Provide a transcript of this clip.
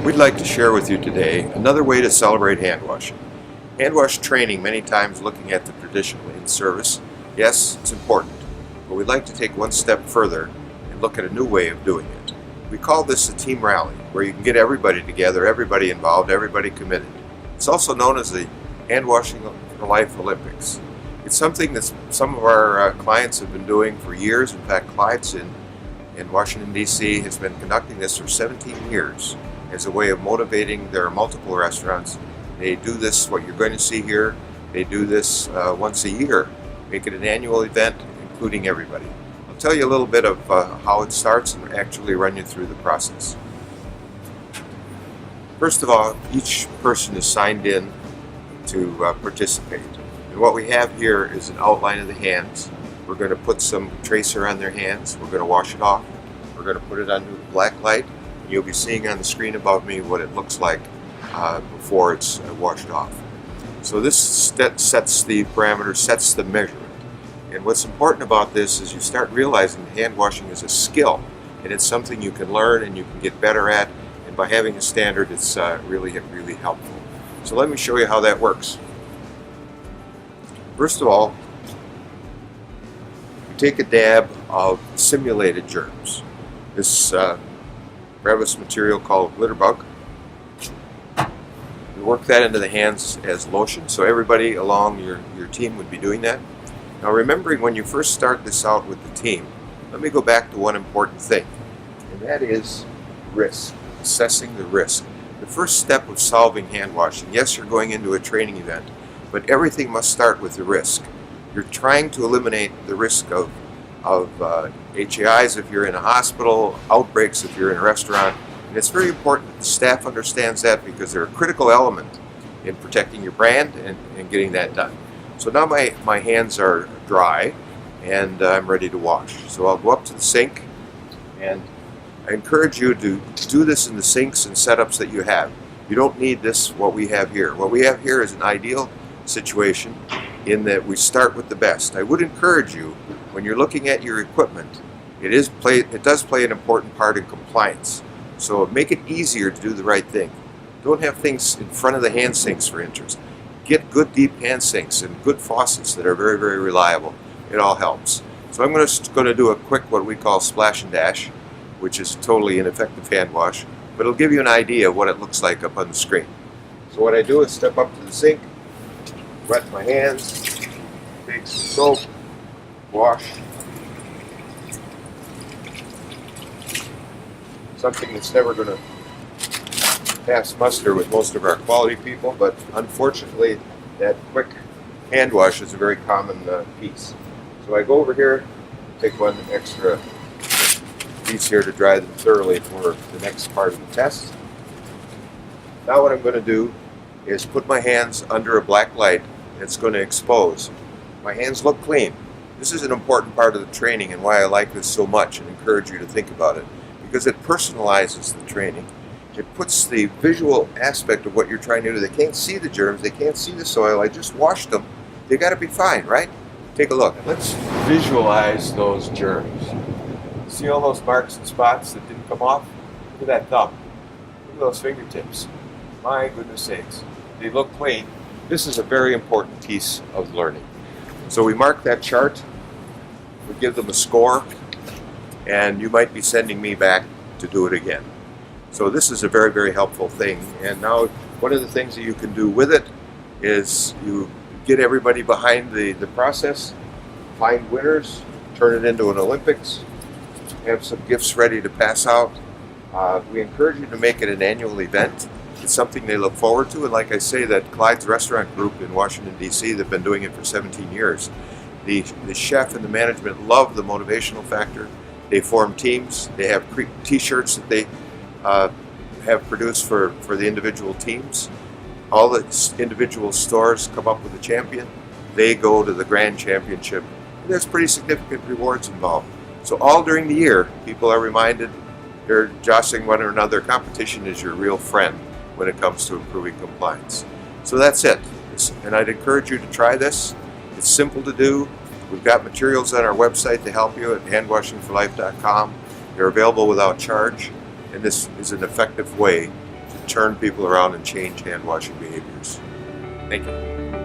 We'd like to share with you today another way to celebrate hand washing. Hand wash training, many times looking at the traditional in-service. Yes, it's important, but we'd like to take one step further and look at a new way of doing it. We call this a team rally, where you can get everybody together, everybody involved, everybody committed. It's also known as the Handwashing for Life Olympics. It's something that some of our clients have been doing for years. In fact, Clyde's in Washington, D.C. has been conducting this for 17 years as a way of motivating their multiple restaurants. They do this, what you're going to see here, they do this once a year, make it an annual event, including everybody. I'll tell you a little bit of how it starts and actually run you through the process. First of all, each person is signed in to participate. And what we have here is an outline of the hands. We're going to put some tracer on their hands. We're going to wash it off. We're going to put it under the black light. And you'll be seeing on the screen above me what it looks like before it's washed off. So this sets the parameter, sets the measurement. And what's important about this is you start realizing hand washing is a skill, and it's something you can learn and you can get better at. And by having a standard, it's really helpful. So let me show you how that works. First of all, you take a dab of simulated germs. This crevice material called glitter bug. You work that into the hands as lotion, so everybody along your team would be doing that. Now, remembering when you first start this out with the team, let me go back to one important thing, and that is risk, assessing the risk. The first step of solving hand washing, yes, you're going into a training event, but everything must start with the risk. You're trying to eliminate the risk of HAIs if you're in a hospital, outbreaks if you're in a restaurant, and it's very important that the staff understands that because they're a critical element in protecting your brand and getting that done. So now my hands are dry and I'm ready to wash. So I'll go up to the sink, and I encourage you to do this in the sinks and setups that you have. You don't need this, what we have here. What we have here is an ideal situation in that we start with the best. I would encourage you, when you're looking at your equipment, it does play an important part in compliance. So make it easier to do the right thing. Don't have things in front of the hand sinks, for instance. Get good deep hand sinks and good faucets that are very, very reliable. It all helps. So I'm going to do a quick, what we call splash and dash, which is totally ineffective hand wash, but it'll give you an idea of what it looks like up on the screen. So what I do is step up to the sink, wet my hands, take some soap, wash. Something that's never going to pass muster with most of our quality people, but unfortunately that quick hand wash is a very common piece. So I go over here, take one extra piece here to dry them thoroughly for the next part of the test. Now what I'm going to do is put my hands under a black light. It's going to expose. My hands look clean. This is an important part of the training and why I like this so much and encourage you to think about it, because it personalizes the training. It puts the visual aspect of what you're trying to do. They can't see the germs, they can't see the soil. I just washed them. They got to be fine, right? Take a look. Let's visualize those germs. See all those marks and spots that didn't come off? Look at that thumb. Look at those fingertips. My goodness sakes. They look clean. This is a very important piece of learning. So we mark that chart, we give them a score, and you might be sending me back to do it again. So this is a very, very helpful thing. And now one of the things that you can do with it is you get everybody behind the process, find winners, turn it into an Olympics, have some gifts ready to pass out. We encourage you to make it an annual event. It's something they look forward to, and like I say, that Clyde's Restaurant Group in Washington, D.C., they've been doing it for 17 years. The chef and the management love the motivational factor. They form teams. They have t-shirts that they have produced for the individual teams. All the individual stores come up with a champion. They go to the grand championship. And there's pretty significant rewards involved. So all during the year, people are reminded they're jostling one another. Competition is your real friend when it comes to improving compliance. So that's it. And I'd encourage you to try this. It's simple to do. We've got materials on our website to help you at handwashingforlife.com. They're available without charge, and this is an effective way to turn people around and change hand washing behaviors. Thank you.